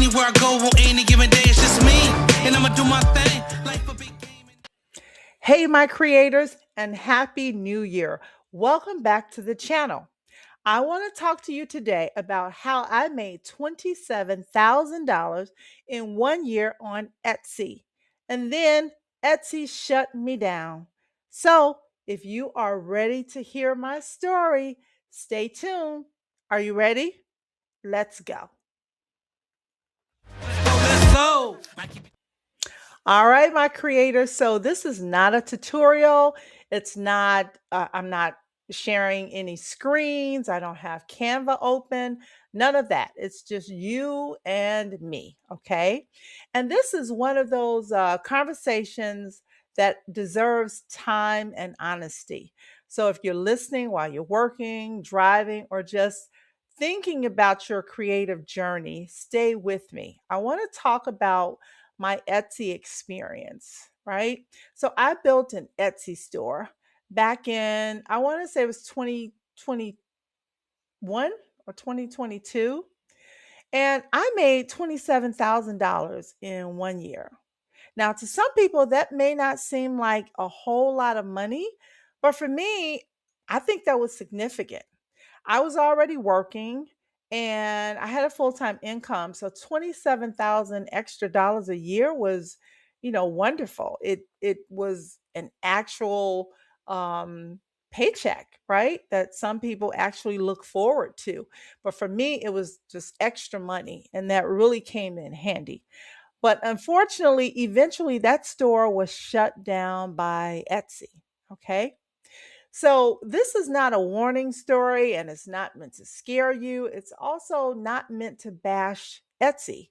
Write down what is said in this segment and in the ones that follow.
Anywhere I go on any given day, it's just me. And I'ma do my thing. Life a big game. Hey, my creators, and Happy New Year. Welcome back to the channel. I want to talk to you today about how I made $27,000 in 1 year on Etsy. And then Etsy shut me down. So, if you are ready to hear my story, stay tuned. Are you ready? Let's go. Let's go. All right, my creators. So this is not a tutorial. I'm not sharing any screens. I don't have Canva open. None of that. It's just you and me. Okay. And this is one of those conversations that deserves time and honesty. So if you're listening while you're working, driving, or just thinking about your creative journey, stay with me. I want to talk about my Etsy experience, right? So I built an Etsy store back in, I want to say it was 2021 or 2022. And I made $27,000 in 1 year. Now, to some people, that may not seem like a whole lot of money, but for me, I think that was significant. I was already working and I had a full-time income. So 27,000 extra dollars a year was, wonderful. It was an actual paycheck, right? That some people actually look forward to. But for me, it was just extra money and that really came in handy. But unfortunately, eventually that store was shut down by Etsy. Okay. So, this is not a warning story and it's not meant to scare you. It's also not meant to bash Etsy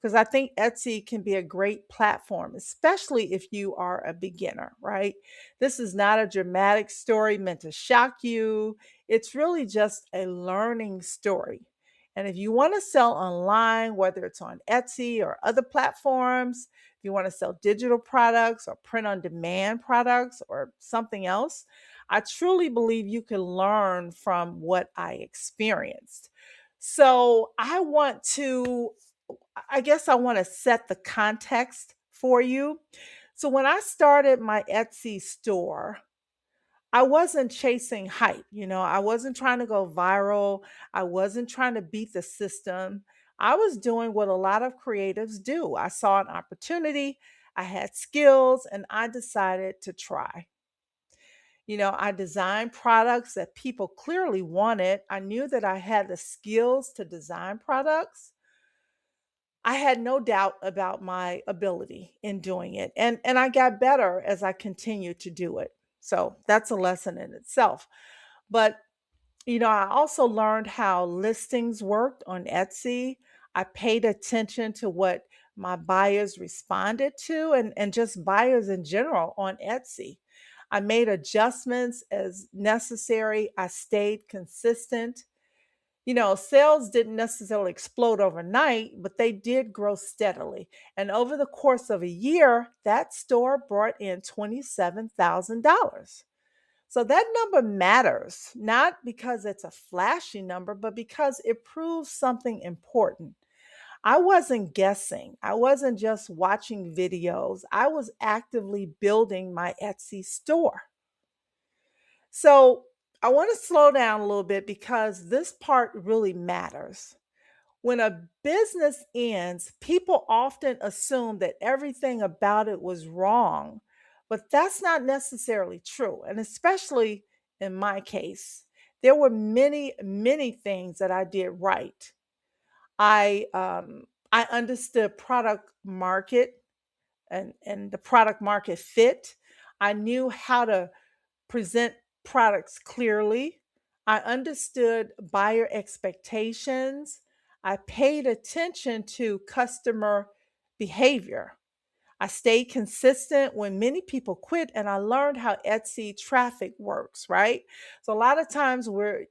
because I think Etsy can be a great platform, especially if you are a beginner, right? This is not a dramatic story meant to shock you. It's really just a learning story. And if you want to sell online, whether it's on Etsy or other platforms, if you want to sell digital products or print on demand products or something else, I truly believe you can learn from what I experienced. So I guess I want to set the context for you. So when I started my Etsy store, I wasn't chasing hype. I wasn't trying to go viral. I wasn't trying to beat the system. I was doing what a lot of creatives do. I saw an opportunity, I had skills, and I decided to try. I designed products that people clearly wanted. I knew that I had the skills to design products. I had no doubt about my ability in doing it. And I got better as I continued to do it. So that's a lesson in itself. But I also learned how listings worked on Etsy. I paid attention to what my buyers responded to and just buyers in general on Etsy. I made adjustments as necessary. I stayed consistent. Sales didn't necessarily explode overnight, but they did grow steadily. And over the course of a year, that store brought in $27,000. So that number matters, not because it's a flashy number, but because it proves something important. I wasn't guessing. I wasn't just watching videos. I was actively building my Etsy store. So I want to slow down a little bit because this part really matters. When a business ends, people often assume that everything about it was wrong, but that's not necessarily true. And especially in my case, there were many, many things that I did right. I understood product market and the product market fit. I knew how to present products clearly. I understood buyer expectations. I paid attention to customer behavior. I stayed consistent when many people quit, and I learned how Etsy traffic works, right? So a lot of times we're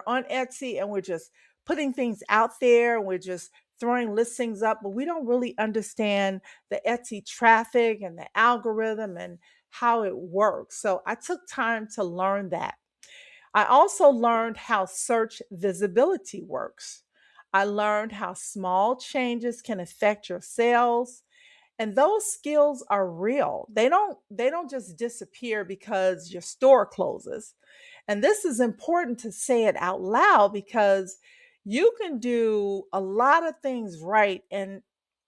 on Etsy and we're just putting things out there and we're just throwing listings up, but we don't really understand the Etsy traffic and the algorithm and how it works. So I took time to learn that. I also learned how search visibility works. I learned how small changes can affect your sales, and those skills are real. They don't just disappear because your store closes. And this is important to say it out loud because you can do a lot of things right and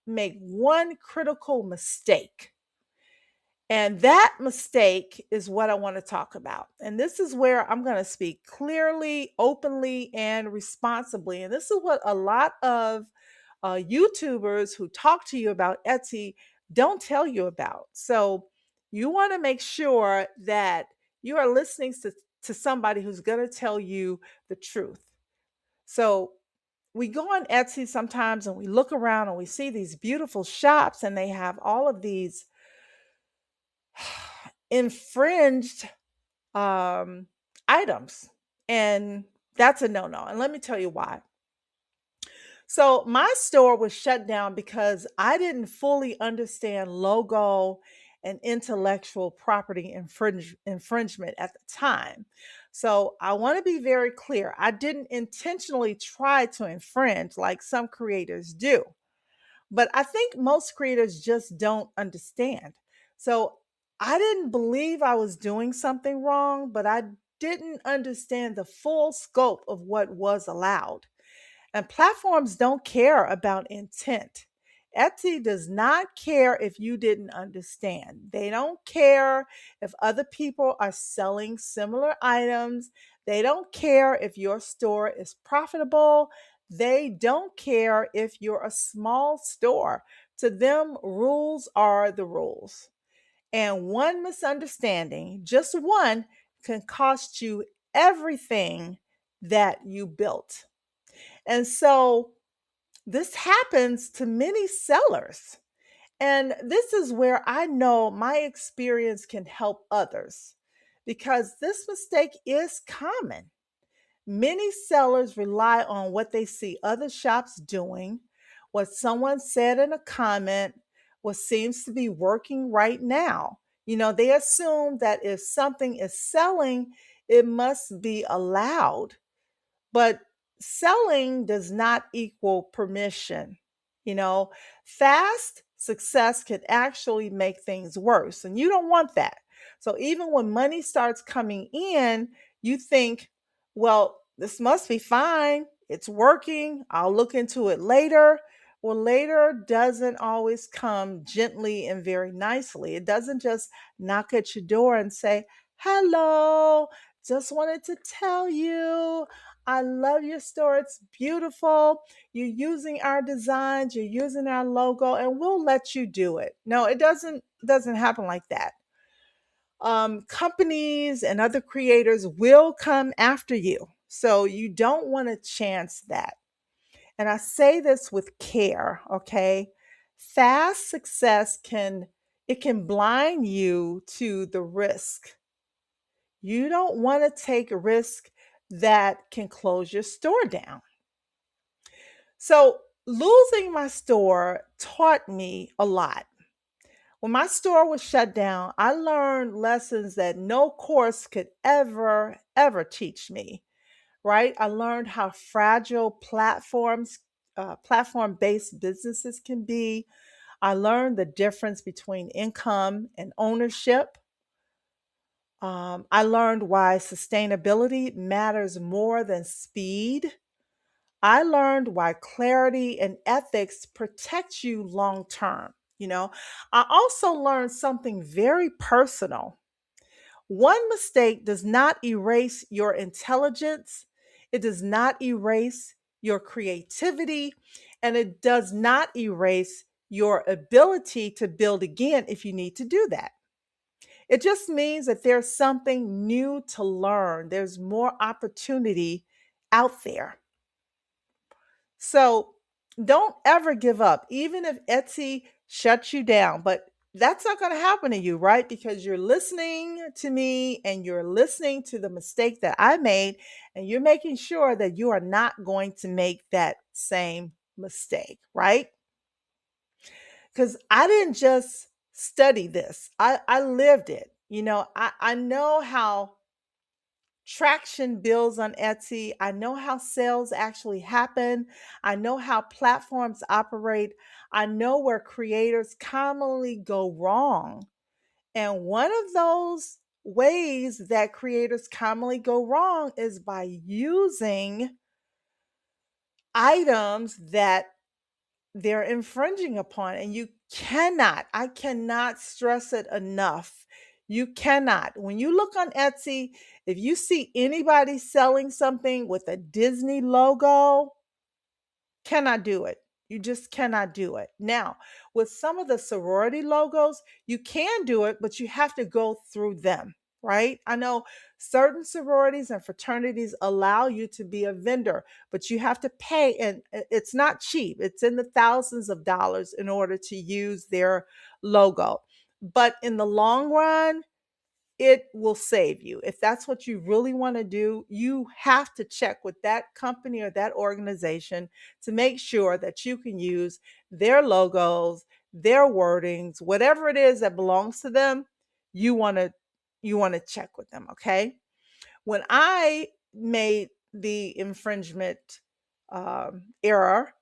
make one critical mistake. And that mistake is what I want to talk about. And this is where I'm going to speak clearly, openly, and responsibly. And this is what a lot of YouTubers who talk to you about Etsy don't tell you about. So you want to make sure that you are listening to somebody who's going to tell you the truth. So we go on Etsy sometimes and we look around and we see these beautiful shops and they have all of these infringed um, items. And that's a no no. And let me tell you why. So my store was shut down because I didn't fully understand logo and intellectual property infringement at the time. So I want to be very clear. I didn't intentionally try to infringe like some creators do. But I think most creators just don't understand. So I didn't believe I was doing something wrong, but I didn't understand the full scope of what was allowed. And platforms don't care about intent. Etsy does not care if you didn't understand. They don't care if other people are selling similar items. They don't care if your store is profitable. They don't care if you're a small store. To them, rules are the rules. And one misunderstanding, just one, can cost you everything that you built. And so this happens to many sellers. And this is where I know my experience can help others because this mistake is common. Many sellers rely on what they see other shops doing, what someone said in a comment, what seems to be working right now. They assume that if something is selling, it must be allowed. But selling does not equal permission. You know, Fast success can actually make things worse, and you don't want that. So even when money starts coming in, you think, well, this must be fine. It's working. I'll look into it later. Well, later doesn't always come gently and very nicely. It doesn't just knock at your door and say, hello, just wanted to tell you I love your store. It's beautiful. You're using our designs, you're using our logo, and we'll let you do it. No, it doesn't happen like that. Companies and other creators will come after you. So you don't want to chance that. And I say this with care, okay? Fast success can blind you to the risk. You don't want to take a risk that can close your store down. So, losing my store taught me a lot. When my store was shut down, I learned lessons that no course could ever teach me, right? I learned how fragile platform based businesses can be. I learned the difference between income and ownership. I learned why sustainability matters more than speed. I learned why clarity and ethics protect you long term. I also learned something very personal. One mistake does not erase your intelligence, it does not erase your creativity, and it does not erase your ability to build again if you need to do that. It just means that there's something new to learn, there's more opportunity out there. So don't ever give up, even if Etsy shuts you down. But that's not going to happen to you, right? Because you're listening to me and you're listening to the mistake that I made, and you're making sure that you are not going to make that same mistake, right? Because I didn't just study this, I lived it. I know how traction builds on Etsy. I know how sales actually happen. I know how platforms operate. I know where creators commonly go wrong. And one of those ways that creators commonly go wrong is by using items that they're infringing upon. And I cannot stress it enough. You cannot. When you look on Etsy, if you see anybody selling something with a Disney logo, cannot do it. You just cannot do it. Now, with some of the sorority logos, you can do it, but you have to go through them, right? I know certain sororities and fraternities allow you to be a vendor, but you have to pay, and it's not cheap. It's in the thousands of dollars in order to use their logo. But in the long run, it will save you. If that's what you really want to do, you have to check with that company or that organization to make sure that you can use their logos, their wordings, whatever it is that belongs to them, you want to check with them, okay? When I made the infringement error,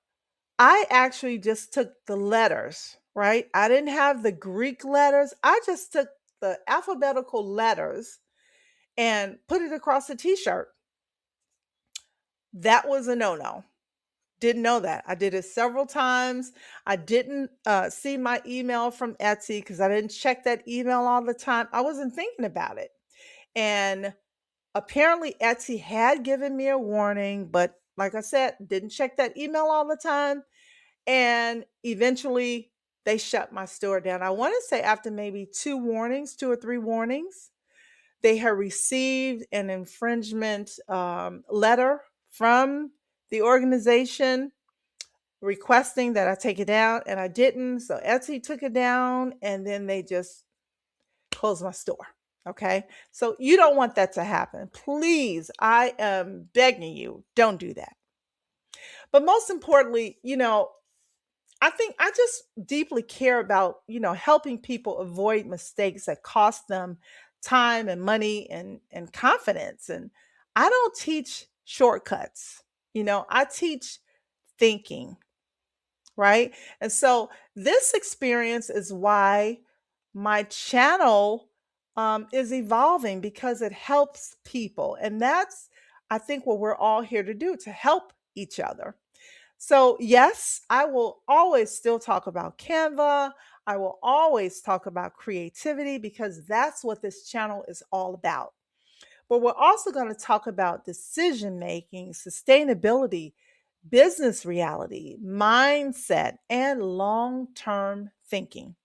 I actually just took the letters, right? I didn't have the Greek letters. I just took the alphabetical letters and put it across the t-shirt. That was a no-no. Didn't know that. I did it several times. I didn't see my email from Etsy because I didn't check that email all the time. I wasn't thinking about it. And apparently Etsy had given me a warning, but like I said, didn't check that email all the time. And eventually they shut my store down. I want to say after maybe 2 or 3 warnings, they had received an infringement letter from the organization requesting that I take it down, and I didn't. So Etsy took it down, and then they just closed my store. Okay. So you don't want that to happen. Please, I am begging you, don't do that. But most importantly, I think I just deeply care about, helping people avoid mistakes that cost them time and money and confidence. And I don't teach shortcuts. I teach thinking, right? And so this experience is why my channel is evolving because it helps people. And that's, I think, what we're all here to do, to help each other. So, yes, I will always still talk about Canva. I will always talk about creativity because that's what this channel is all about. But we're also going to talk about decision making, sustainability, business reality, mindset, and long term thinking.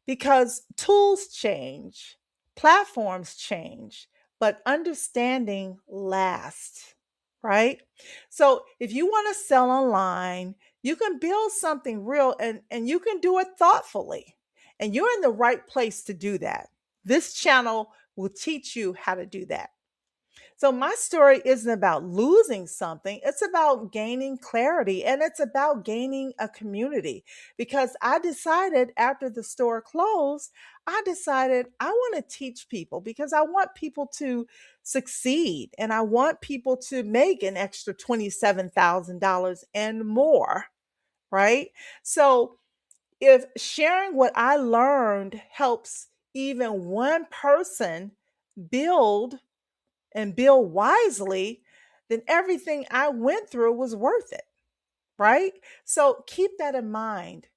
Because tools change, platforms change, but understanding lasts, right? So if you want to sell online, you can build something real, and you can do it thoughtfully. And you're in the right place to do that. This channel will teach you how to do that. So my story isn't about losing something, it's about gaining clarity, and it's about gaining a community. Because I decided after the store closed, I decided I want to teach people because I want people to succeed and I want people to make an extra $27,000 and more, right? So if sharing what I learned helps even one person build and build wisely, then everything I went through was worth it, right? So keep that in mind.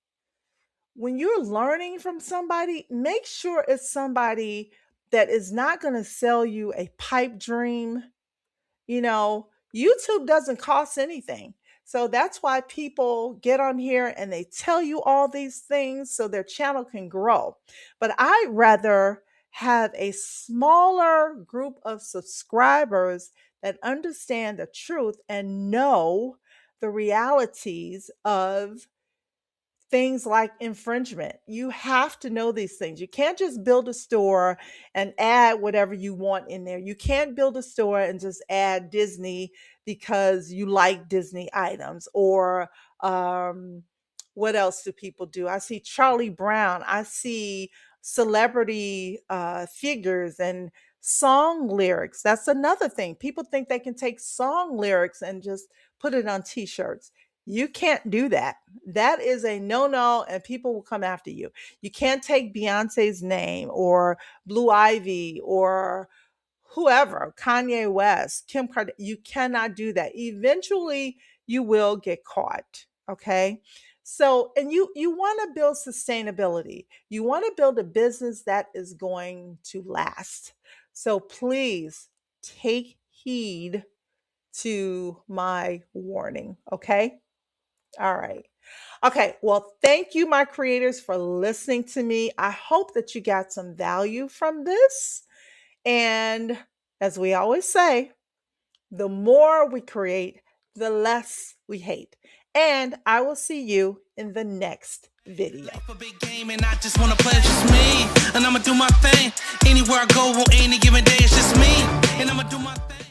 When you're learning from somebody, make sure it's somebody that is not going to sell you a pipe dream. YouTube doesn't cost anything. So that's why people get on here and they tell you all these things so their channel can grow. But I'd rather have a smaller group of subscribers that understand the truth and know the realities of things like infringement. You have to know these things. You can't just build a store and add whatever you want in there. You can't build a store and just add Disney because you like Disney items or what else do people do? I see Charlie Brown. I see celebrity figures and Song lyrics, that's another thing. People think they can take song lyrics and just put it on t-shirts. You can't do that. That is a no-no, and people will come after you. You can't take Beyonce's name or Blue Ivy or whoever, Kanye West, Kim Kardashian. You cannot do that. Eventually, you will get caught. Okay. So, and you want to build sustainability. You want to build a business that is going to last. So please take heed to my warning. Okay. All right. Okay. Well, thank you, my creators, for listening to me. I hope that you got some value from this. And as we always say, the more we create, the less we hate. And I will see you in the next video. Life a big game and I just wanna play, it's just me. And I'ma do my thing. Anywhere I go on any given day, it's just me. And I'ma do my thing.